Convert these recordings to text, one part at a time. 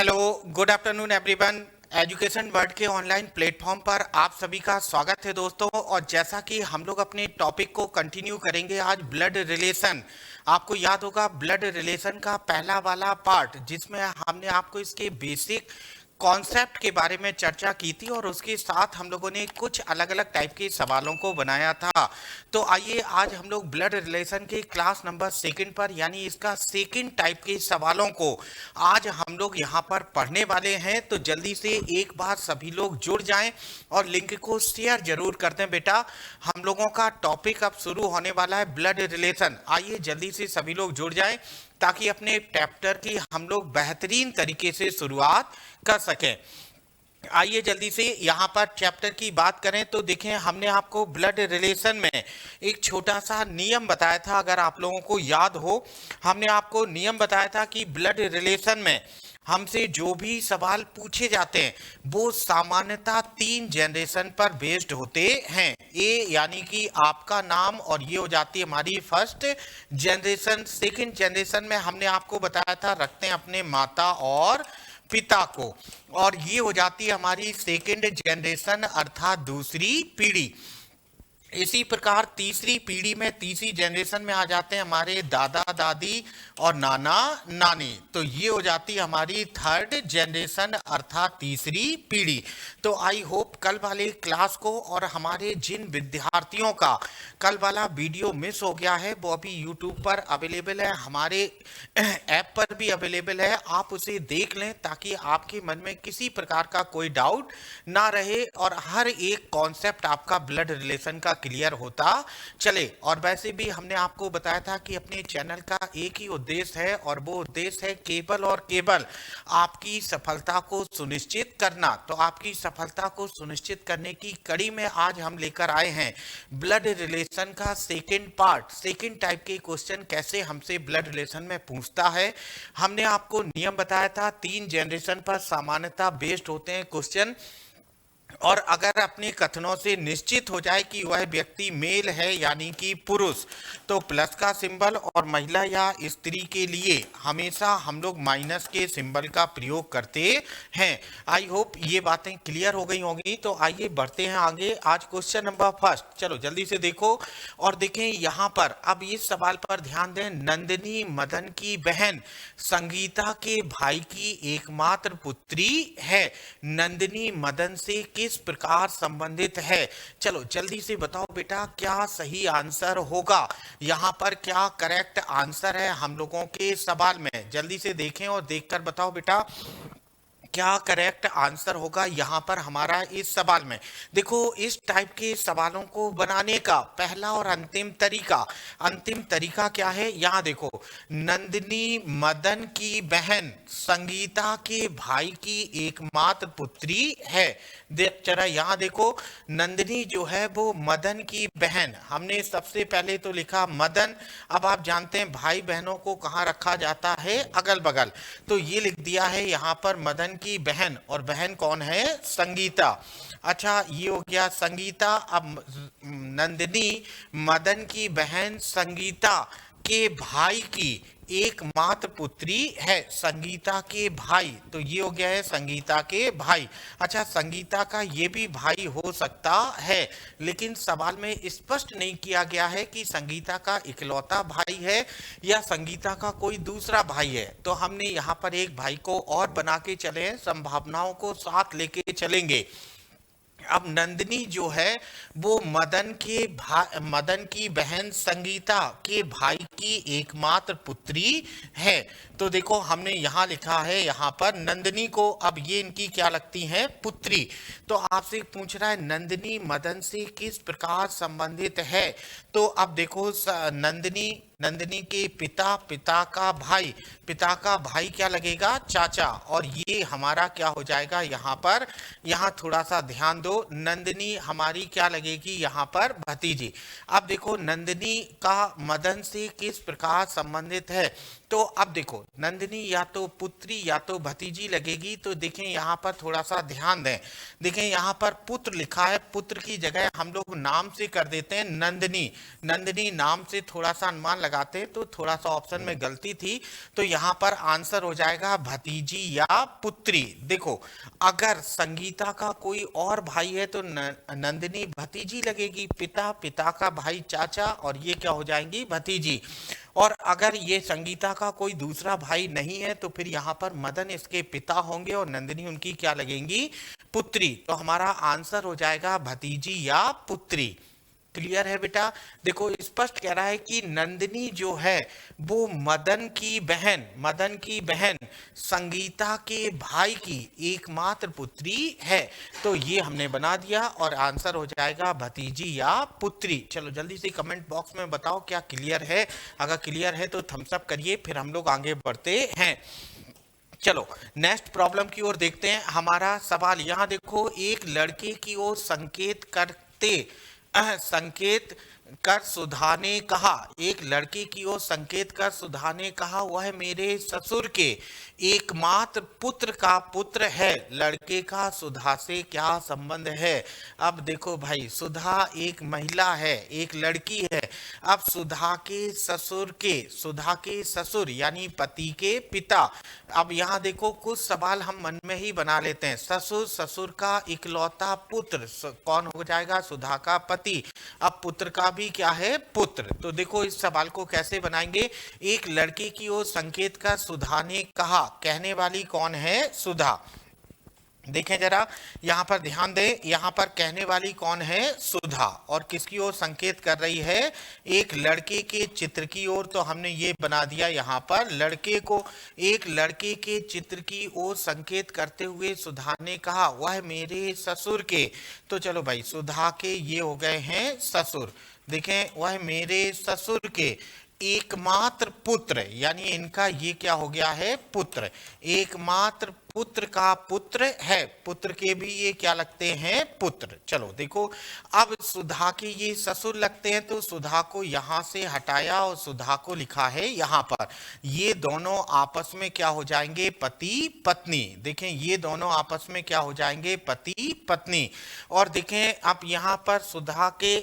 Hello, good afternoon everyone. Education world के online platform पर आप सभी का स्वागत है दोस्तों। और जैसा कि हम लोग अपने टॉपिक को कंटिन्यू करेंगे आज ब्लड रिलेशन। आपको याद होगा ब्लड रिलेशन का पहला वाला पार्ट जिसमें हमने आपको इसके बेसिक कॉन्सेप्ट के बारे में चर्चा की थी और उसके साथ हम लोगों ने कुछ अलग अलग टाइप के सवालों को बनाया था। तो आइए आज हम लोग ब्लड रिलेशन के क्लास नंबर सेकंड पर यानी इसका सेकंड टाइप के सवालों को आज हम लोग यहाँ पर पढ़ने वाले हैं। तो जल्दी से एक बार सभी लोग जुड़ जाएं और लिंक को शेयर जरूर कर दें बेटा। हम लोगों का टॉपिक अब शुरू होने वाला है ब्लड रिलेशन। आइए जल्दी से सभी लोग जुड़ जाएं ताकि अपने चैप्टर की हम लोग बेहतरीन तरीके से शुरुआत कर सकें। आइए जल्दी से यहाँ पर चैप्टर की बात करें तो देखें हमने आपको ब्लड रिलेशन में एक छोटा सा नियम बताया था। अगर आप लोगों को याद हो, हमने आपको नियम बताया था कि ब्लड रिलेशन में हमसे जो भी सवाल पूछे जाते हैं वो सामान्यतः 3 जनरेशन पर बेस्ड होते हैं। ए यानी कि आपका नाम, और ये हो जाती है हमारी फर्स्ट जनरेशन। सेकंड जनरेशन में हमने आपको बताया था रखते हैं अपने माता और पिता को, और ये हो जाती है हमारी सेकंड जनरेशन अर्थात दूसरी पीढ़ी। इसी प्रकार तीसरी पीढ़ी में, तीसरी जनरेशन में आ जाते हैं हमारे दादा दादी और नाना नानी। तो ये हो जाती है हमारी थर्ड जनरेशन अर्थात तीसरी पीढ़ी। तो आई होप कल वाले क्लास को, और हमारे जिन विद्यार्थियों का कल वाला वीडियो मिस हो गया है वो अभी यूट्यूब पर अवेलेबल है, हमारे ऐप पर भी अवेलेबल है। आप उसे देख लें ताकि आपके मन में किसी प्रकार का कोई डाउट ना रहे और हर एक कॉन्सेप्ट आपका ब्लड रिलेशन का क्लियर होता चले। और वैसे भी हमने आपको बताया था कि अपने चैनल का एक ही उद्देश्य है और वो उद्देश्य है केवल और केवल आपकी सफलता को सुनिश्चित करना। तो आपकी सफलता को सुनिश्चित करने की कड़ी में आज हम लेकर आए हैं ब्लड रिलेशन का सेकंड पार्ट। सेकंड टाइप के क्वेश्चन कैसे हमसे ब्लड रिलेशन में पूछता है। हमने आपको नियम बताया था 3 जनरेशन पर सामान्यतः बेस्ड होते हैं क्वेश्चन, और अगर अपने कथनों से निश्चित हो जाए कि वह व्यक्ति मेल है यानी कि पुरुष तो प्लस का सिंबल, और महिला या स्त्री के लिए हमेशा हम लोग माइनस के सिंबल का प्रयोग करते हैं। आई होप ये बातें क्लियर हो गई होंगी। तो आइए बढ़ते हैं आगे। आज क्वेश्चन नंबर फर्स्ट, चलो जल्दी से देखो और देखें यहाँ पर। अब इस सवाल पर ध्यान दें। नंदिनी मदन की बहन संगीता के भाई की एकमात्र पुत्री है। नंदिनी मदन से किस प्रकार संबंधित है? चलो जल्दी से बताओ बेटा क्या सही आंसर होगा, यहाँ पर क्या करेक्ट आंसर है हम लोगों के सवाल में। जल्दी से देखें और देखकर बताओ बेटा क्या करेक्ट आंसर होगा यहाँ पर हमारा इस सवाल में। देखो इस टाइप के सवालों को बनाने का पहला और अंतिम तरीका क्या है, यहाँ देखो। नंदिनी मदन की बहन संगीता के भाई की एकमात्र पुत्री है। जरा यहाँ देखो, नंदिनी जो है वो मदन की बहन, हमने सबसे पहले तो लिखा मदन। अब आप जानते हैं भाई बहनों को कहाँ रखा जाता है, अगल बगल। तो ये लिख दिया है यहाँ पर मदन की बहन, और बहन कौन है, संगीता। अच्छा ये हो गया संगीता। अब नंदिनी मदन की बहन संगीता के भाई की एकमात्र पुत्री है, संगीता के भाई। तो ये हो गया है संगीता के भाई। अच्छा संगीता का ये भी भाई हो सकता है, लेकिन सवाल में स्पष्ट नहीं किया गया है कि संगीता का इकलौता भाई है या संगीता का कोई दूसरा भाई है। तो हमने यहाँ पर एक भाई को और बना के चले हैं, संभावनाओं को साथ लेके चलेंगे। अब नंदिनी जो है वो मदन की बहन संगीता के भाई की एकमात्र पुत्री है। तो देखो हमने यहाँ लिखा है यहाँ पर नंदिनी को, अब ये इनकी क्या लगती है, पुत्री। तो आपसे पूछ रहा है नंदिनी मदन से किस प्रकार संबंधित है। तो अब देखो नंदिनी के पिता का भाई क्या लगेगा, चाचा। और ये हमारा क्या हो जाएगा यहाँ पर, यहाँ थोड़ा सा ध्यान दो, नंदिनी हमारी क्या लगेगी यहाँ पर, भतीजी। अब देखो नंदिनी का मदन से किस प्रकार संबंधित है, तो अब देखो नंदिनी या तो पुत्री या तो भतीजी लगेगी, तो देखें यहाँ पर थोड़ा सा ध्यान दें। देखें यहाँ पर पुत्र लिखा है, पुत्र की जगह हम लोग नाम से कर देते हैं नंदिनी। नंदिनी नाम से थोड़ा सा अनुमान लगाते हैं, तो थोड़ा सा ऑप्शन में गलती थी। तो यहाँ पर आंसर हो जाएगा भतीजी या पुत्री। देखो अगर संगीता का कोई और भाई है तो नंदिनी भतीजी लगेगी, पिता, पिता का भाई चाचा, और ये क्या हो जाएंगी भतीजी। और अगर ये संगीता का कोई दूसरा भाई नहीं है तो फिर यहाँ पर मदन इसके पिता होंगे और नंदिनी उनकी क्या लगेंगी, पुत्री। तो हमारा आंसर हो जाएगा भतीजी या पुत्री। क्लियर है बेटा। देखो स्पष्ट कह रहा है कि नंदिनी जो है वो मदन की बहन संगीता के भाई की एकमात्र पुत्री है। तो ये हमने बना दिया और आंसर हो जाएगा भतीजी या पुत्री। चलो जल्दी से कमेंट बॉक्स में बताओ क्या क्लियर है। अगर क्लियर है तो थम्स अप करिए, फिर हम लोग आगे बढ़ते हैं। चलो नेक्स्ट प्रॉब्लम की ओर देखते हैं। हमारा सवाल यहाँ देखो, एक लड़के की ओर संकेत कर सुधा ने कहा, एक लड़के की ओर संकेत कर सुधा ने कहा, वह मेरे ससुर के एकमात्र पुत्र का पुत्र है। लड़के का सुधा से क्या संबंध है। अब देखो भाई, सुधा एक महिला है, एक लड़की है। अब सुधा के ससुर यानी पति के पिता। अब यहाँ देखो कुछ सवाल हम मन में ही बना लेते हैं। ससुर का इकलौता पुत्र कौन हो जाएगा, सुधा का पति। अब पुत्र का भी क्या है, पुत्र। तो देखो इस सवाल को कैसे बनाएंगे। एक लड़के की ओर संकेत कर सुधा ने कहा, कहने वाली कौन है, सुधा। देखें जरा यहाँ पर ध्यान दें, यहाँ पर कहने वाली कौन है, सुधा। और किसकी ओर संकेत कर रही है, एक लड़के के चित्र की ओर। तो हमने ये बना दिया यहाँ पर लड़के को, एक लड़के के चित्र की ओर संकेत करते हुए सुधा ने कहा, वह मेरे ससुर के। तो चलो भाई सुधा के ये हो गए हैं ससुर। देखें वह मेरे ससुर के एकमात्र पुत्र, यानी इनका ये क्या हो गया है, पुत्र। एकमात्र पुत्र का पुत्र है, पुत्र के भी ये क्या लगते हैं, पुत्र। चलो देखो अब सुधा के ये ससुर लगते हैं, तो सुधा को यहाँ से हटाया और सुधा को लिखा है यहाँ पर। ये दोनों आपस में क्या हो जाएंगे, पति पत्नी। देखें ये दोनों आपस में क्या हो जाएंगे, पति पत्नी। और देखें अब यहाँ पर सुधा के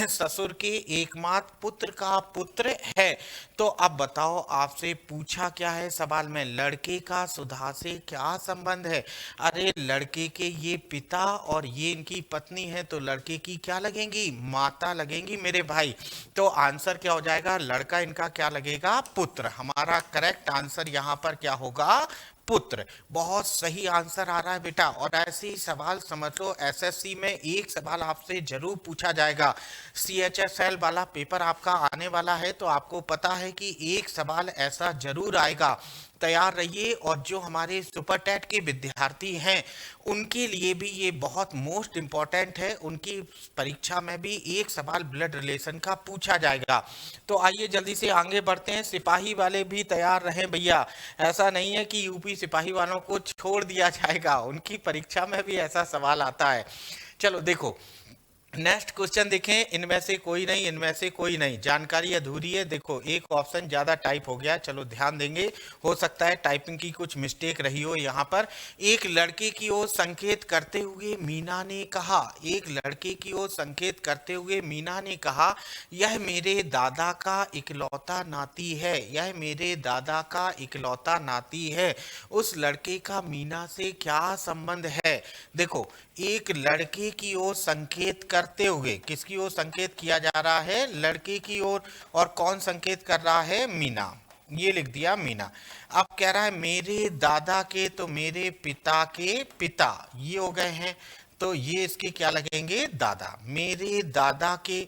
ससुर के एकमात्र पुत्र का पुत्र है। तो अब बताओ, आपसे पूछा क्या है सवाल में, लड़के का सुधा से क्या संबंध है। अरे लड़के के ये पिता और ये इनकी पत्नी है, तो लड़के की क्या लगेंगी, माता लगेंगी मेरे भाई। तो आंसर क्या हो जाएगा, लड़का इनका क्या लगेगा, पुत्र। हमारा करेक्ट आंसर यहाँ पर क्या होगा, पुत्र। बहुत सही आंसर आ रहा है बेटा। और ऐसे ही सवाल समझ लो, एसएससी में एक सवाल आपसे जरूर पूछा जाएगा। सीएचएसएल वाला पेपर आपका आने वाला है, तो आपको पता है कि एक सवाल ऐसा जरूर आएगा। तैयार रहिए। और जो हमारे सुपर टेट के विद्यार्थी हैं उनके लिए भी ये बहुत मोस्ट इम्पॉर्टेंट है। उनकी परीक्षा में भी एक सवाल ब्लड रिलेशन का पूछा जाएगा। तो आइए जल्दी से आगे बढ़ते हैं। सिपाही वाले भी तैयार रहें भैया, ऐसा नहीं है कि यूपी सिपाही वालों को छोड़ दिया जाएगा, उनकी परीक्षा में भी ऐसा सवाल आता है। चलो देखो नेक्स्ट क्वेश्चन देखें, इनमें से कोई नहीं, इनमें से कोई नहीं, जानकारी अधूरी है। देखो एक ऑप्शन ज्यादा टाइप हो गया, चलो ध्यान देंगे, हो सकता है टाइपिंग की कुछ मिस्टेक रही हो यहाँ पर। एक लड़के की ओर संकेत करते हुए मीना ने कहा, एक लड़के की ओर संकेत करते हुए मीना ने कहा, यह मेरे दादा का इकलौता नाती है, यह मेरे दादा का इकलौता नाती है। उस लड़के का मीना से क्या संबंध है। देखो एक लड़के की ओर संकेत करते हुए, किसकी ओर संकेत किया जा रहा है, लड़के की ओर। और कौन संकेत कर रहा है, मीना। ये लिख दिया मीना। अब कह रहा है मेरे दादा के, तो मेरे पिता के पिता ये हो गए हैं, तो ये इसके क्या लगेंगे, दादा। मेरे दादा के,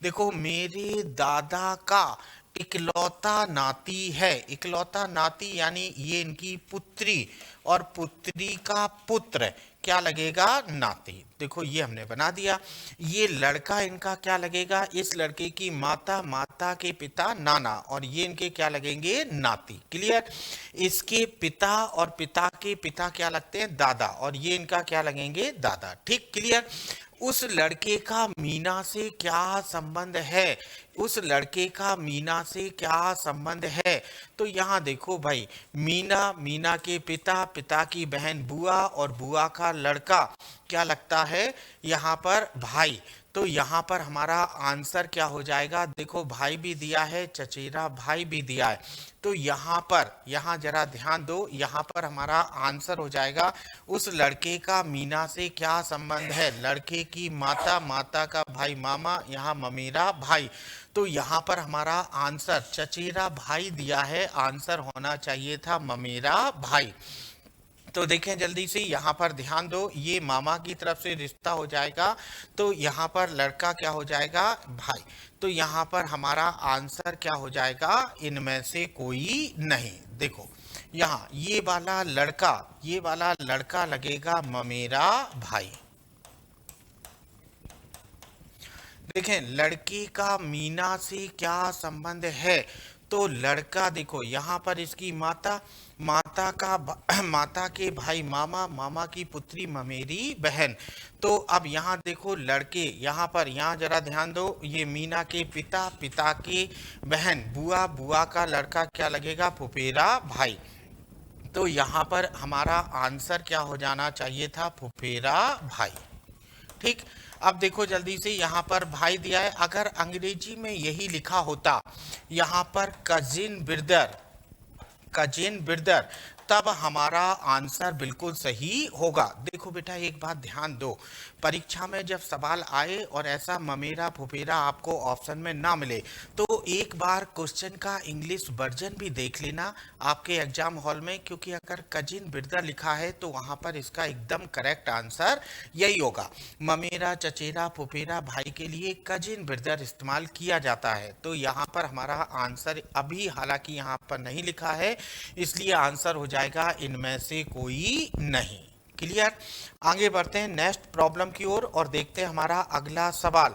देखो मेरे दादा का इकलौता नाती है, इकलौता नाती यानी ये इनकी पुत्री, और पुत्री का पुत्र क्या लगेगा, नाती। देखो ये हमने बना दिया। ये लड़का इनका क्या लगेगा, इस लड़के की माता, माता के पिता नाना, और ये इनके क्या लगेंगे, नाती। क्लियर। इसके पिता और पिता के पिता क्या लगते हैं, दादा, और ये इनका क्या लगेंगे, दादा। ठीक क्लियर। उस लड़के का मीना से क्या संबंध है? उस लड़के का मीना से क्या संबंध है? तो यहाँ देखो भाई, मीना, मीना के पिता, पिता की बहन बुआ, और बुआ का लड़का क्या लगता है यहाँ पर? भाई। तो यहाँ पर हमारा आंसर क्या हो जाएगा? देखो, भाई भी दिया है, चचेरा भाई भी दिया है। तो यहाँ पर, यहाँ जरा ध्यान दो, यहाँ पर हमारा आंसर हो जाएगा उस लड़के का मीना से क्या संबंध है? लड़के की माता, माता का भाई मामा, यहाँ ममेरा भाई। तो यहाँ पर हमारा आंसर चचेरा भाई दिया है, आंसर होना चाहिए था ममेरा भाई। तो देखें जल्दी से, यहाँ पर ध्यान दो, ये मामा की तरफ से रिश्ता हो जाएगा, तो यहाँ पर लड़का क्या हो जाएगा? भाई। तो यहाँ पर हमारा आंसर क्या हो जाएगा? इनमें से कोई नहीं। देखो यहाँ ये वाला लड़का लगेगा ममेरा भाई। देखें, लड़की का मीना से क्या संबंध है? तो लड़का, देखो यहाँ पर इसकी माता, माता के भाई मामा, मामा की पुत्री ममेरी बहन। तो अब यहाँ देखो लड़के, यहाँ पर, यहाँ जरा ध्यान दो, ये मीना के पिता, पिता की बहन बुआ, बुआ का लड़का क्या लगेगा? फुफेरा भाई। तो यहाँ पर हमारा आंसर क्या हो जाना चाहिए था? फुफेरा भाई। ठीक। अब देखो जल्दी से, यहाँ पर भाई दिया है, अगर अंग्रेजी में यही लिखा होता यहाँ पर कजिन ब्रदर, कजिन ब्रदर, तब हमारा आंसर बिल्कुल सही होगा। देखो बेटा, एक बात ध्यान दो, परीक्षा में जब सवाल आए और ऐसा ममेरा फुफेरा आपको ऑप्शन में ना मिले, तो एक बार क्वेश्चन का इंग्लिश वर्जन भी देख लेना आपके एग्जाम हॉल में, क्योंकि अगर कजिन ब्रदर लिखा है तो वहां पर इसका एकदम करेक्ट आंसर यही होगा। ममेरा, चचेरा, फुफेरा भाई के लिए कजिन ब्रदर इस्तेमाल किया जाता है। तो यहाँ पर हमारा आंसर अभी हालांकि यहाँ पर नहीं लिखा है, इसलिए आंसर हो जाएगा इनमें से कोई नहीं। क्लियर? आगे बढ़ते हैं नेक्स्ट प्रॉब्लम की ओर और देखते हैं हमारा अगला सवाल।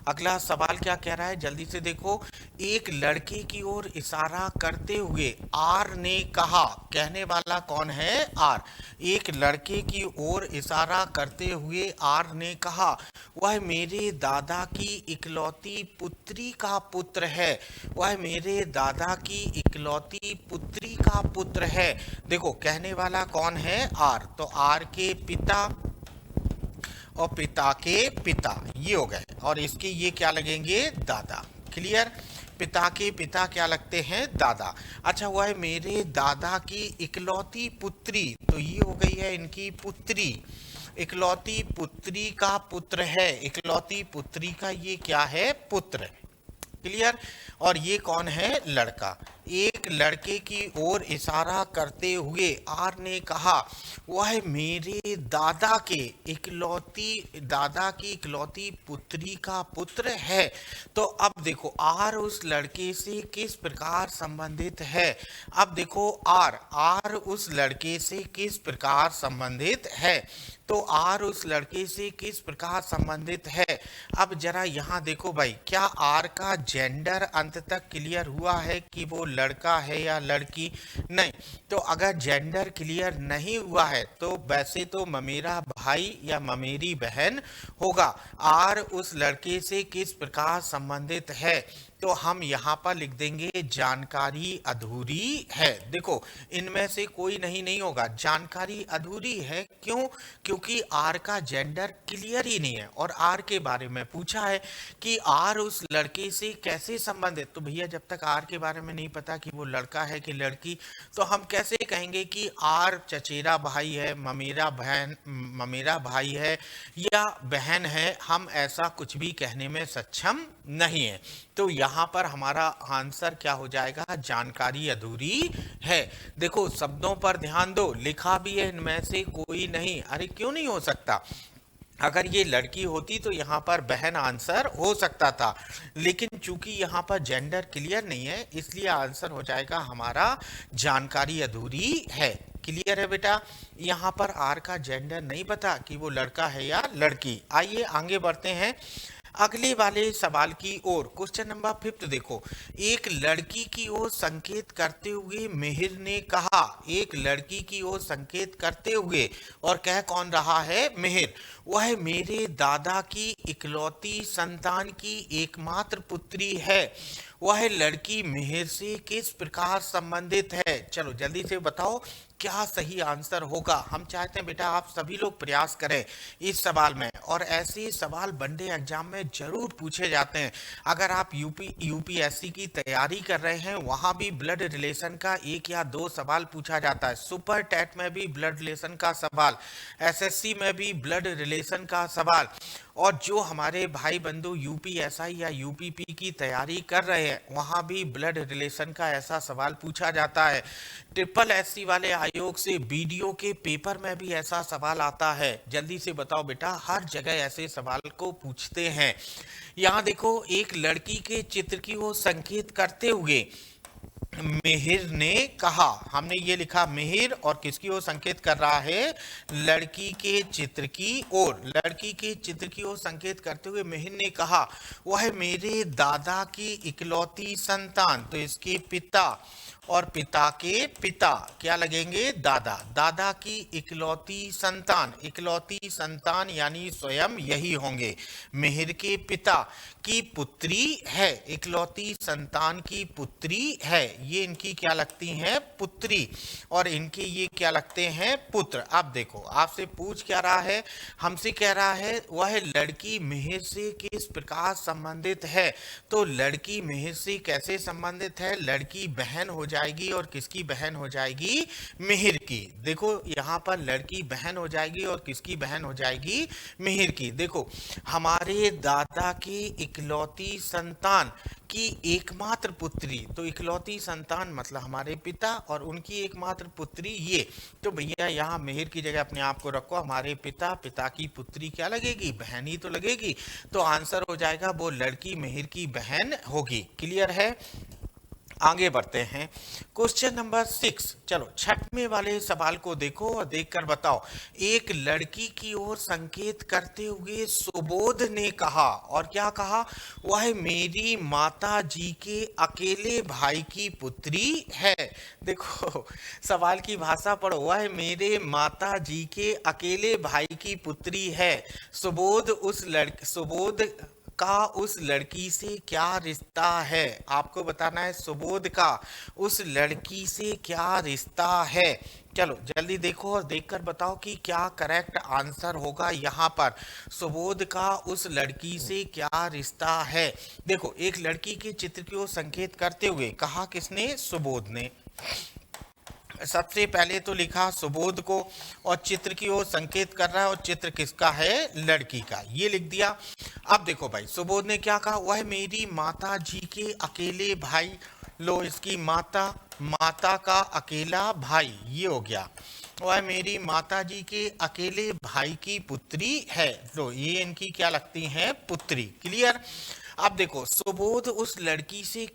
अगला सवाल क्या कह रहा है, जल्दी से देखो। एक लड़के की ओर इशारा करते हुए आर ने कहा, कहने वाला कौन है? आर। एक लड़के की ओर इशारा करते हुए आर ने कहा, वह मेरे दादा की इकलौती पुत्री का पुत्र है। वह मेरे दादा की इकलौती पुत्री का पुत्र है। देखो, कहने वाला कौन है? आर। तो आर के पिता और पिता के पिता, ये हो गए, और इसके ये क्या लगेंगे? दादा। क्लियर? पिता के पिता क्या लगते हैं? दादा। अच्छा, वह है मेरे दादा की इकलौती पुत्री, तो ये हो गई है इनकी पुत्री। इकलौती पुत्री का पुत्र है, इकलौती पुत्री का ये क्या है? पुत्र। क्लियर? और ये कौन है? लड़का। एक लड़के की ओर इशारा करते हुए आर ने कहा, वह मेरे दादा के दादा की इकलौती पुत्री का पुत्र है। तो अब देखो, आर उस लड़के से किस प्रकार संबंधित है? अब देखो, आर उस लड़के से किस प्रकार संबंधित है? तो आर उस लड़के से किस प्रकार संबंधित है? अब जरा यहाँ देखो भाई, क्या आर का जेंडर अंत तक क्लियर हुआ है कि वो लड़का है या लड़की? नहीं। तो अगर जेंडर क्लियर नहीं हुआ है तो वैसे तो ममेरा भाई या ममेरी बहन होगा। आर उस लड़के से किस प्रकार संबंधित है? तो हम यहाँ पर लिख देंगे जानकारी अधूरी है। देखो, इनमें से कोई नहीं होगा, जानकारी अधूरी है। क्यों? क्योंकि आर का जेंडर क्लियर ही नहीं है, और आर के बारे में पूछा है कि आर उस लड़के से कैसे संबंधित। तो भैया, जब तक आर के बारे में नहीं पता कि वो लड़का है कि लड़की, तो हम कैसे कहेंगे कि आर चचेरा भाई है, ममेरा भाई है या बहन है? हम ऐसा कुछ भी कहने में सक्षम नहीं है। तो यहाँ पर हमारा आंसर क्या हो जाएगा? जानकारी अधूरी है। देखो, शब्दों पर ध्यान दो, लिखा भी है इनमें से कोई नहीं। अरे क्यों नहीं हो सकता? अगर ये लड़की होती तो यहाँ पर बहन आंसर हो सकता था, लेकिन चूंकि यहाँ पर जेंडर क्लियर नहीं है, इसलिए आंसर हो जाएगा हमारा जानकारी अधूरी है। क्लियर है बेटा? यहाँ पर आर का जेंडर नहीं पता कि वो लड़का है या लड़की। आइए आगे बढ़ते हैं। अगले वाले सवाल की ओर, क्वेश्चन नंबर 5 देखो। एक लड़की की ओर संकेत करते हुए मिहिर ने कहा, एक लड़की की ओर संकेत करते हुए, और कह कौन रहा है? मिहिर। वह मेरे दादा की इकलौती संतान की एकमात्र पुत्री है। वह लड़की मिहिर से किस प्रकार संबंधित है? चलो जल्दी से बताओ क्या सही आंसर होगा। हम चाहते हैं बेटा आप सभी लोग प्रयास करें इस सवाल में, और ऐसे सवाल वनडे एग्जाम में जरूर पूछे जाते हैं। अगर आप यूपीएससी की तैयारी कर रहे हैं, वहां भी ब्लड रिलेशन का 1 या 2 सवाल पूछा जाता है। सुपर टेट में भी ब्लड रिलेशन का सवाल, एसएससी में भी ब्लड रिलेशन का सवाल, और जो हमारे भाई बंधु यूपीएसआई या यूपीपी की तैयारी कर रहे हैं, वहां भी ब्लड रिलेशन का ऐसा सवाल पूछा जाता है। ट्रिपल एससी वाले आयोग से वीडियो के पेपर में भी ऐसा सवाल आता है। जल्दी से बताओ बेटा, हर जगह ऐसे सवाल को पूछते हैं। यहाँ देखो, एक लड़की के चित्र की ओर संकेत करते हुए मिहिर ने कहा, हमने ये लिखा मिहिर, और किसकी ओर संकेत कर रहा है? लड़की के चित्र की ओर। लड़की के चित्र की ओर संकेत करते हुए मिहिर ने कहा, वह मेरे दादा की इकलौती संतान, तो इसके पिता और पिता के पिता क्या लगेंगे? दादा। दादा की इकलौती संतान, इकलौती संतान यानी स्वयं यही होंगे, मिहिर के पिता की पुत्री है। इकलौती संतान की पुत्री है, ये इनकी क्या लगती हैं? पुत्री, और इनके ये क्या लगते हैं? पुत्र। अब देखो आपसे पूछ क्या रहा है? हमसे कह रहा है वह लड़की मिहिर से किस प्रकार संबंधित है। तो लड़की मिहिर से कैसे संबंधित है? लड़की बहन हो जाएगी, और किसकी बहन हो जाएगी? मिहिर की। देखो यहाँ पर लड़की बहन हो जाएगी, और किसकी बहन हो जाएगी? मिहिर की। देखो, हमारे दादा की इकलौती संतान की एकमात्र पुत्री, तो इकलौती संतान मतलब हमारे पिता, और उनकी एकमात्र पुत्री ये, तो भैया यहाँ मिहिर की जगह अपने आप को रखो, हमारे पिता, पिता की पुत्री क्या लगेगी? बहन ही तो लगेगी। तो आंसर हो जाएगा वो लड़की मिहिर की बहन होगी। क्लियर है? आगे बढ़ते हैं, क्वेश्चन नंबर 6। चलो छठवें वाले सवाल को देखो और देखकर बताओ। एक लड़की की ओर संकेत करते हुए सुबोध ने कहा, और क्या कहा? वह मेरी माता जी के अकेले भाई की पुत्री है। देखो सवाल की भाषा पढ़ो, वह मेरे माता जी के अकेले भाई की पुत्री है। सुबोध का उस लड़की से क्या रिश्ता है? आपको बताना है सुबोध का उस लड़की से क्या रिश्ता है। चलो जल्दी देखो और देखकर बताओ कि क्या करेक्ट आंसर होगा यहाँ पर। सुबोध का उस लड़की से क्या रिश्ता है? देखो, एक लड़की के चित्र की ओर संकेत करते हुए कहा किसने? सुबोध ने। सबसे पहले तो लिखा सुबोध को, और चित्र की ओर संकेत कर रहा है, और चित्र किसका है? लड़की का, ये लिख दिया। अब देखो भाई, सुबोध ने क्या कहा? वह मेरी माता जी के अकेले भाई, लो इसकी माता, माता का अकेला भाई, ये हो गया। वह मेरी माता जी के अकेले भाई की पुत्री है, लो ये इनकी क्या लगती हैं? पुत्री। क्लियर? अब देखो, सुबोध उस लड़की से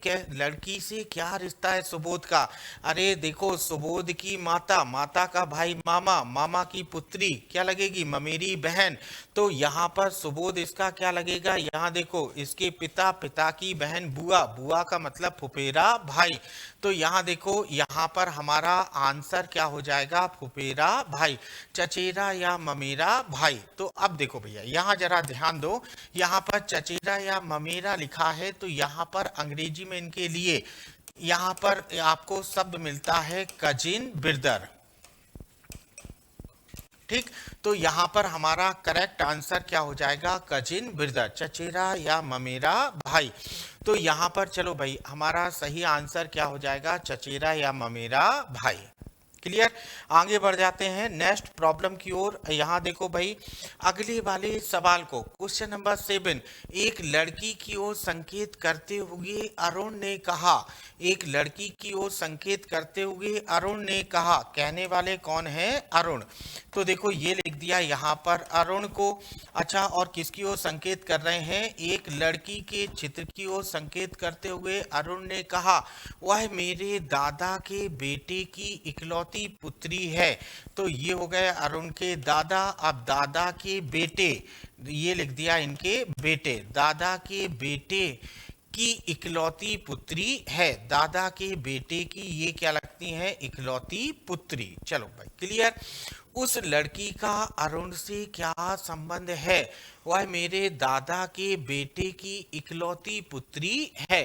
क्या रिश्ता है सुबोध का? अरे देखो, सुबोध की माता, माता का भाई मामा, मामा की पुत्री क्या लगेगी? ममेरी बहन। तो यहाँ पर सुबोध इसका क्या लगेगा? यहाँ देखो, इसके पिता, पिता की बहन बुआ, बुआ का मतलब फुफेरा भाई। तो यहाँ देखो, यहाँ पर हमारा आंसर क्या हो जाएगा? फुफेरा भाई, चचेरा या ममेरा भाई। तो अब देखो भैया, यहाँ जरा ध्यान दो, यहाँ पर चचेरा या ममेरा लिखा है, तो यहाँ पर अंग्रेजी में इनके लिए यहाँ पर आपको शब्द मिलता है कजिन ब्रदर। ठीक, तो यहाँ पर हमारा करेक्ट आंसर क्या हो जाएगा? कजिन ब्रदर, चचेरा या ममेरा भाई। तो यहाँ पर चलो भाई, हमारा सही आंसर क्या हो जाएगा? चचेरा या ममेरा भाई। क्लियर? आगे बढ़ जाते हैं नेक्स्ट प्रॉब्लम की ओर। यहाँ देखो भाई, अगले वाले सवाल को, क्वेश्चन नंबर 7। एक लड़की की ओर संकेत करते हुए अरुण ने कहा, एक लड़की की ओर संकेत करते हुए अरुण ने कहा, कहने वाले कौन है? अरुण। तो देखो ये लिख दिया यहाँ पर अरुण को। अच्छा, और किसकी ओर संकेत कर रहे हैं? एक लड़की के चित्र की ओर संकेत करते हुए अरुण ने कहा वह मेरे दादा के बेटे की इकलौती पुत्री है। तो ये हो गए अरुण के दादा। अब दादा के बेटे, ये लिख दिया इनके बेटे, दादा के बेटे की इकलौती पुत्री है। दादा के बेटे की ये क्या लगती है? इकलौती पुत्री। चलो भाई क्लियर। उस लड़की का अरुण से क्या संबंध है? वह मेरे दादा के बेटे की इकलौती पुत्री है।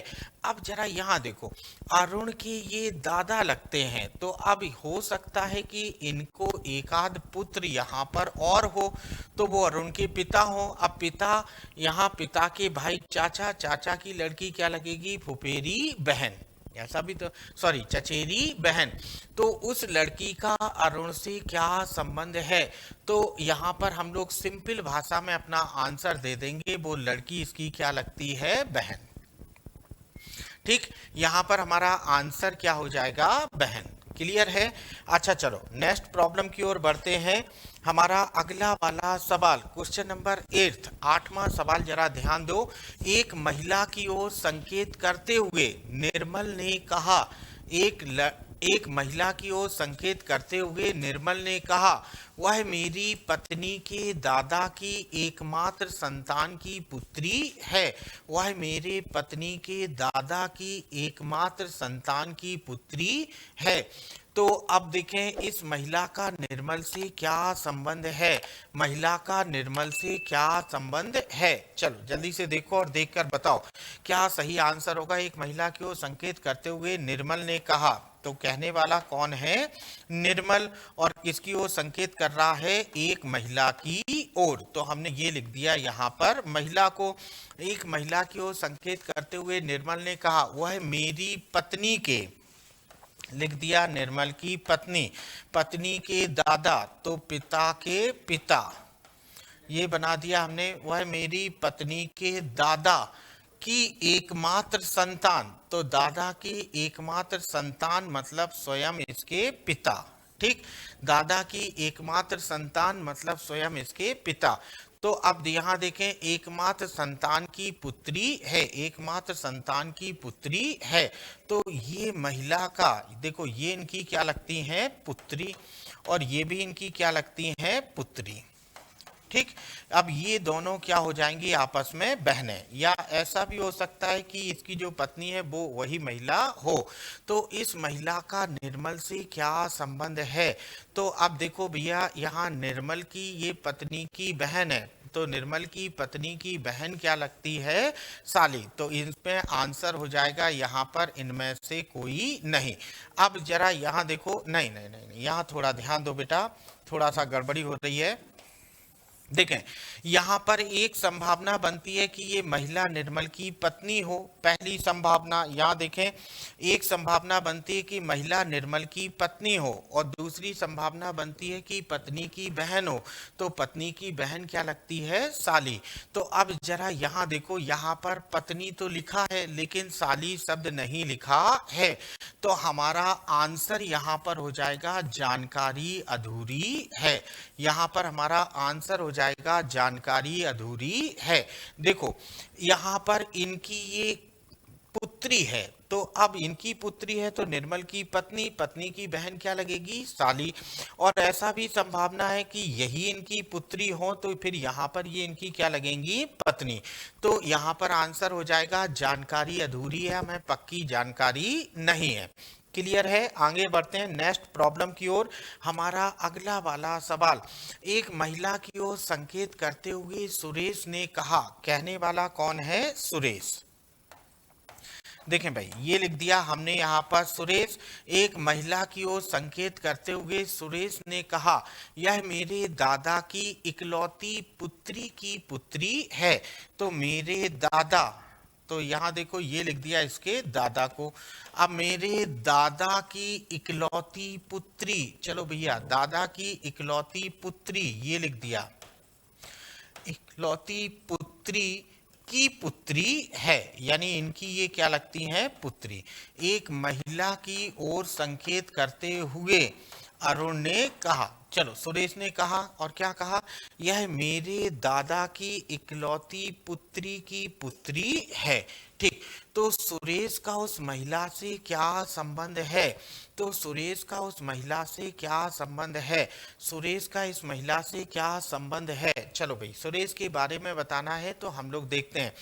अब जरा यहाँ देखो, अरुण के ये दादा लगते हैं, तो अब हो सकता है कि इनको एकाध पुत्र यहाँ पर और हो, तो वो अरुण के पिता हो। अब पिता, यहाँ पिता के भाई चाचा, चाचा की लड़की क्या लगेगी? फुफेरी बहन, ऐसा भी तो, सॉरी, चचेरी बहन। तो उस लड़की का अरुण से क्या संबंध है? तो यहाँ पर हम लोग सिंपल भाषा में अपना आंसर दे देंगे, वो लड़की इसकी क्या लगती है? बहन। ठीक, यहाँ पर हमारा आंसर क्या हो जाएगा? बहन। क्लियर है? अच्छा चलो नेक्स्ट प्रॉब्लम की ओर बढ़ते हैं। हमारा अगला वाला सवाल क्वेश्चन नंबर 8, 8वां सवाल जरा ध्यान दो। एक महिला की ओर संकेत करते हुए निर्मल ने कहा, एक महिला की ओर संकेत करते हुए निर्मल ने कहा वह मेरी पत्नी के दादा की एकमात्र संतान की पुत्री है। वह मेरे पत्नी के दादा की एकमात्र संतान की पुत्री है। तो अब देखें इस महिला का निर्मल से क्या संबंध है? महिला का निर्मल से क्या संबंध है? चलो जल्दी से देखो और देखकर बताओ क्या सही आंसर होगा। एक महिला की ओर संकेत करते हुए निर्मल ने कहा, तो कहने वाला कौन है? निर्मल। और किसकी ओर संकेत कर रहा है? एक महिला की ओर। तो हमने ये लिख दिया यहाँ पर महिला को। एक महिला की ओर संकेत करते हुए निर्मल ने कहा वह मेरी पत्नी के, लिख दिया निर्मल की पत्नी, पत्नी के दादा, तो पिता के पिता, ये बना दिया हमने, वह मेरी पत्नी के दादा की एकमात्र संतान। तो दादा की एकमात्र संतान मतलब स्वयं इसके पिता। ठीक, दादा की एकमात्र संतान मतलब स्वयं इसके पिता। तो अब यहाँ देखें एकमात्र संतान की पुत्री है, एकमात्र संतान की पुत्री है। तो ये महिला का देखो, ये इनकी क्या लगती हैं? पुत्री, और ये भी इनकी क्या लगती हैं? पुत्री। ठीक, अब ये दोनों क्या हो जाएंगी? आपस में बहनें। या ऐसा भी हो सकता है कि इसकी जो पत्नी है वो वही महिला हो। तो इस महिला का निर्मल से क्या संबंध है? तो अब देखो भैया, यहाँ निर्मल की ये पत्नी की बहन है, तो निर्मल की पत्नी की बहन क्या लगती है? साली। तो इसमें आंसर हो जाएगा यहाँ पर इनमें से कोई नहीं। अब जरा यहाँ देखो, नहीं नहीं नहीं, नहीं। यहाँ थोड़ा ध्यान दो बेटा, थोड़ा सा गड़बड़ी हो रही है। देखें यहाँ पर एक संभावना बनती है कि ये महिला निर्मल की पत्नी हो, पहली संभावना। यहाँ देखें एक संभावना बनती है कि महिला निर्मल की पत्नी हो, और दूसरी संभावना बनती है कि पत्नी की बहन हो। तो पत्नी की बहन क्या लगती है? साली। तो अब जरा यहाँ देखो, यहाँ पर पत्नी तो लिखा है लेकिन साली शब्द नहीं लिखा है। तो हमारा आंसर यहाँ पर हो जाएगा जानकारी अधूरी है। यहाँ पर हमारा आंसर हो जाएगा जानकारी अधूरी है। देखो यहाँ पर इनकी ये पुत्री है, तो अब इनकी पुत्री है तो निर्मल की पत्नी, पत्नी की बहन क्या लगेगी? साली। और ऐसा भी संभावना है कि यही इनकी पुत्री हो, तो फिर यहाँ पर ये इनकी क्या लगेंगी? पत्नी। तो यहाँ पर आंसर हो जाएगा जानकारी अधूरी है, हमें पक्की जानकारी नहीं है। क्लियर है? आगे बढ़ते हैं नेक्स्ट प्रॉब्लम की ओर। हमारा अगला वाला सवाल, एक महिला की ओर संकेत करते हुए सुरेश ने कहा, कहने वाला कौन है? सुरेश। देखें भाई, ये लिख दिया हमने यहाँ पर सुरेश। एक महिला की ओर संकेत करते हुए सुरेश ने कहा यह मेरे दादा की इकलौती पुत्री की पुत्री है। तो मेरे दादा, तो यहाँ देखो ये लिख दिया इसके दादा को। अब मेरे दादा की इकलौती पुत्री, चलो भैया दादा की इकलौती पुत्री ये लिख दिया, इकलौती पुत्री की पुत्री है, यानी इनकी ये क्या लगती हैं? पुत्री। एक महिला की ओर संकेत करते हुए अरुण ने कहा। चलो सुरेश ने कहा और क्या कहा, यह मेरे दादा की इकलौती पुत्री की पुत्री है। ठीक, तो सुरेश का उस महिला से क्या संबंध है, तो सुरेश का उस महिला से क्या संबंध है, सुरेश का इस महिला से क्या संबंध है। चलो भाई सुरेश के बारे में बताना है तो हम लोग देखते हैं।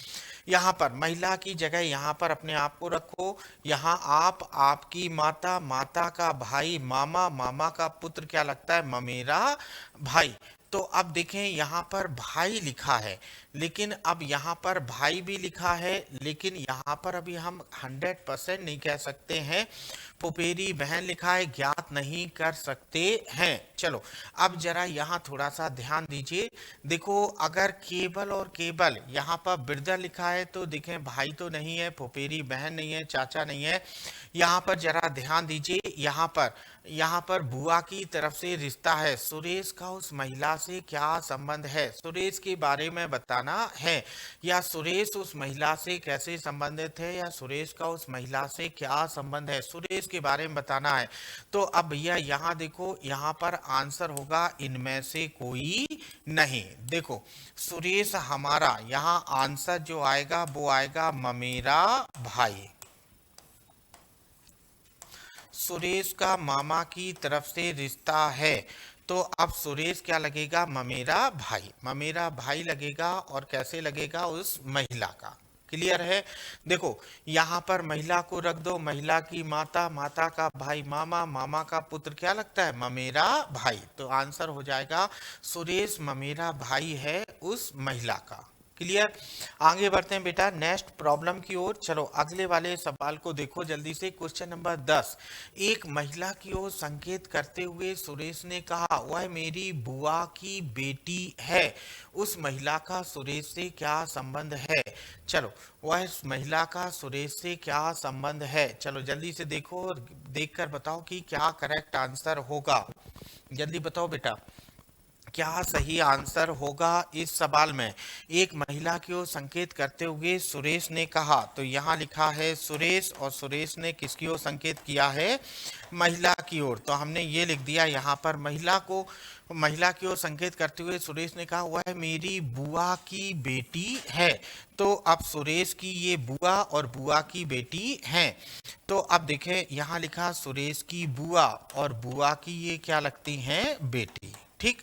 यहाँ पर महिला की जगह यहाँ पर अपने आप को रखो, यहाँ आप, आपकी माता, माता का भाई, मामा, मामा का पुत्र क्या लगता है, ममेरा भाई। तो अब देखें यहाँ पर भाई लिखा है, लेकिन अब यहाँ पर भाई भी लिखा है, लेकिन यहाँ पर अभी हम 100% नहीं कह सकते हैं। फुफेरी बहन लिखा है, ज्ञात नहीं कर सकते हैं। चलो अब जरा यहाँ थोड़ा सा ध्यान दीजिए। देखो अगर केवल और केवल यहाँ पर ब्रदर लिखा है तो देखें भाई तो नहीं है, फुफेरी बहन नहीं है, चाचा नहीं है। यहाँ पर जरा ध्यान दीजिए, यहाँ पर बुआ की तरफ से रिश्ता है। सुरेश का उस महिला से क्या संबंध है, सुरेश के बारे में बताना है, या सुरेश उस महिला से कैसे संबंधित है, या सुरेश का उस महिला से क्या संबंध है, सुरेश के बारे में बताना है। तो अब भैया यहाँ देखो, यहाँ पर आंसर होगा इनमें से कोई नहीं। देखो सुरेश हमारा, यहाँ आंसर जो आएगा वो आएगा ममेरा भाई। सुरेश का मामा की तरफ से रिश्ता है, तो अब सुरेश क्या लगेगा, ममेरा भाई, ममेरा भाई लगेगा। और कैसे लगेगा, उस महिला का। क्लियर है। देखो यहाँ पर महिला को रख दो, महिला की माता, माता का भाई मामा, मामा का पुत्र क्या लगता है, ममेरा भाई। तो आंसर हो जाएगा सुरेश ममेरा भाई है उस महिला का। क्लियर। आगे बढ़ते हैं बेटा नेक्स्ट प्रॉब्लम की ओर। चलो अगले वाले सवाल को देखो जल्दी से। क्वेश्चन नंबर 10, एक महिला की ओर संकेत करते हुए सुरेश ने कहा, वह मेरी बुआ की बेटी है। उस महिला का सुरेश से क्या संबंध है। चलो वह इस महिला का सुरेश से क्या संबंध है। चलो जल्दी से देखो और देखकर बताओ कि क्या करेक्ट आंसर होगा। जल्दी बताओ बेटा क्या सही आंसर होगा इस सवाल में। एक महिला की ओर संकेत करते हुए सुरेश ने कहा, तो यहाँ लिखा है सुरेश, और सुरेश ने किसकी ओर संकेत किया है, महिला की ओर। तो हमने ये लिख दिया यहाँ पर महिला की ओर संकेत करते हुए सुरेश ने कहा, वह मेरी बुआ की बेटी है। तो अब सुरेश की ये बुआ और बुआ की बेटी हैं। तो अब देखें यहाँ लिखा सुरेश की बुआ और बुआ की ये क्या लगती हैं, बेटी। ठीक।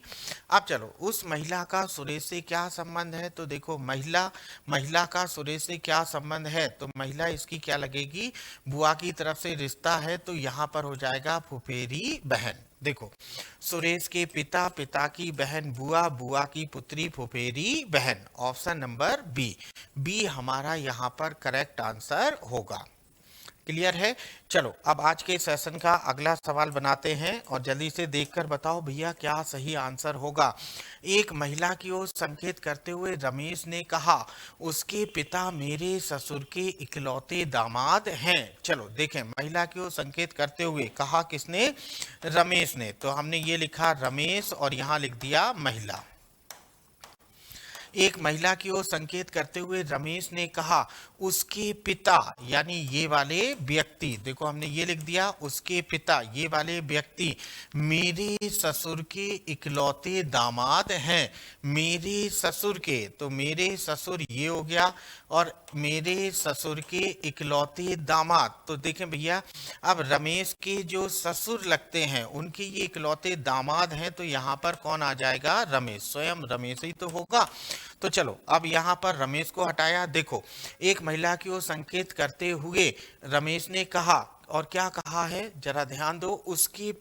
अब चलो उस महिला का सुरेश से क्या संबंध है। तो देखो महिला का सुरेश से क्या संबंध है, तो महिला इसकी क्या लगेगी, बुआ की तरफ से रिश्ता है, तो यहाँ पर हो जाएगा फुफेरी बहन। देखो सुरेश के पिता, पिता की बहन बुआ, बुआ की पुत्री फुफेरी बहन। ऑप्शन नंबर बी हमारा यहाँ पर करेक्ट आंसर होगा। क्लियर है। चलो अब आज के सेशन का अगला सवाल बनाते हैं और जल्दी से देखकर बताओ भैया क्या सही आंसर होगा। एक महिला की ओर संकेत करते हुए रमेश ने कहा, उसके पिता मेरे ससुर के इकलौते दामाद हैं। चलो देखें महिला की ओर संकेत करते हुए कहा किसने, रमेश ने। तो हमने ये लिखा रमेश और यहाँ लिख दिया महिला। एक महिला की ओर संकेत करते हुए रमेश ने कहा, उसके पिता यानी ये वाले व्यक्ति, देखो हमने ये लिख दिया उसके पिता, ये वाले व्यक्ति मेरे ससुर के इकलौते दामाद हैं। मेरे ससुर के, तो मेरे ससुर ये हो गया, और मेरे ससुर के इकलौते दामाद। तो देखें भैया अब रमेश के जो ससुर लगते हैं उनके ये इकलौते दामाद हैं, तो यहाँ पर कौन आ जाएगा, रमेश, स्वयं रमेश ही तो होगा। तो चलो अब यहाँ पर रमेश को हटाया। देखो एक महिला की ओर संकेत करते हुए रमेश ने कहा, और क्या कहा है जरा ध्यान दो, उसके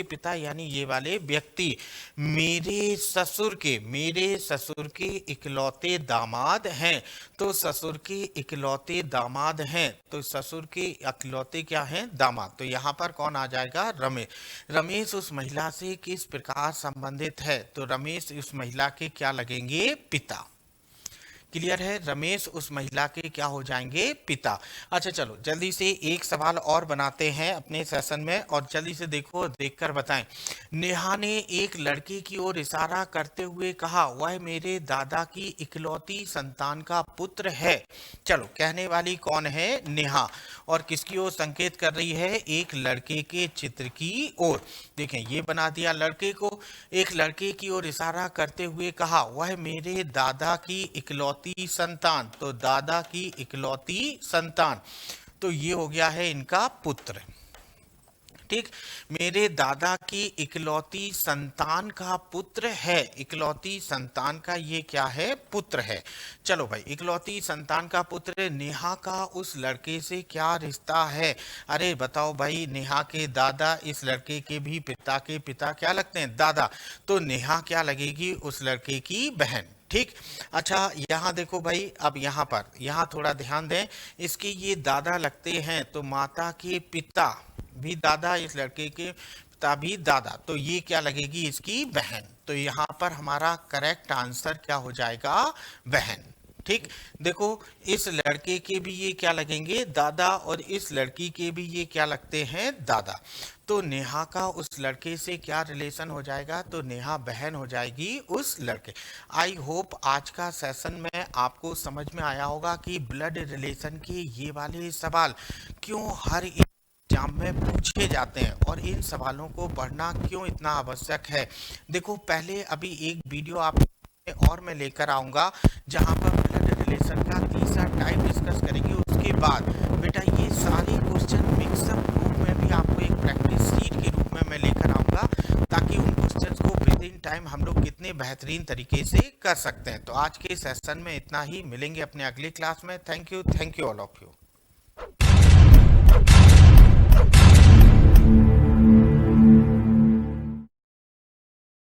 पिता यानी ये वाले व्यक्ति मेरे ससुर के इकलौते दामाद हैं। तो ससुर के इकलौते दामाद हैं, तो ससुर के इकलौते क्या हैं, दामाद। तो यहाँ पर कौन आ जाएगा, रमेश उस महिला से किस प्रकार संबंधित है। तो रमेश उस महिला के क्या लगेंगे, पिता। क्लियर है, रमेश उस महिला के क्या हो जाएंगे, पिता। अच्छा चलो जल्दी से एक सवाल और बनाते हैं अपने सेशन में, और जल्दी से देखो, देखकर बताएं। नेहा ने एक लड़के की ओर इशारा करते हुए कहा, वह मेरे दादा की इकलौती संतान का पुत्र है। चलो, कहने वाली कौन है, नेहा, और किसकी ओर संकेत कर रही है, एक लड़के के चित्र की ओर। देखें, ये बना दिया लड़के को, एक लड़के की ओर इशारा करते हुए कहा, वह मेरे दादा की इकलौती संतान, तो दादा की इकलौती संतान, तो ये हो गया है इनका पुत्र। ठीक, मेरे दादा की इकलौती संतान का पुत्र है, इकलौती संतान का ये क्या है, पुत्र है। चलो भाई, इकलौती संतान का पुत्र, नेहा का उस लड़के से क्या रिश्ता है। अरे बताओ भाई, नेहा के दादा इस लड़के के भी पिता के पिता क्या लगते हैं, दादा, तो नेहा क्या लगेगी, उस लड़के की बहन। ठीक, अच्छा यहाँ देखो भाई, अब यहाँ पर यहाँ थोड़ा ध्यान दें, इसके ये दादा लगते हैं, तो माता के पिता भी दादा, इस लड़के के पिता भी दादा, तो ये क्या लगेगी, इसकी बहन। तो यहाँ पर हमारा करेक्ट आंसर क्या हो जाएगा, बहन। ठीक, देखो इस लड़के के भी ये क्या लगेंगे, दादा, और इस लड़की के भी ये क्या लगते हैं, दादा। तो नेहा का उस लड़के से क्या रिलेशन हो जाएगा, तो नेहा बहन हो जाएगी उस लड़के। आई होप आज का सेशन में आपको समझ में आया होगा कि ब्लड रिलेशन के ये वाले सवाल क्यों हर एग्जाम में पूछे जाते हैं, और इन सवालों को पढ़ना क्यों इतना आवश्यक है। देखो, पहले अभी एक वीडियो आप और मैं लेकर आऊंगा जहां पर ब्लड रिलेशन का तीसरा टाइप डिस्कस करेंगे। उसके बाद बेटा ये सारे क्वेश्चन मिक्सअप रूप में भी आपको एक प्रैक्टिस शीट के रूप में मैं लेकर आऊंगा, ताकि उन क्वेश्चंस को विद इन टाइम हम लोग कितने बेहतरीन तरीके से कर सकते हैं। तो आज के सेशन में इतना ही, मिलेंगे अपने अगली क्लास में। Thank you all of you.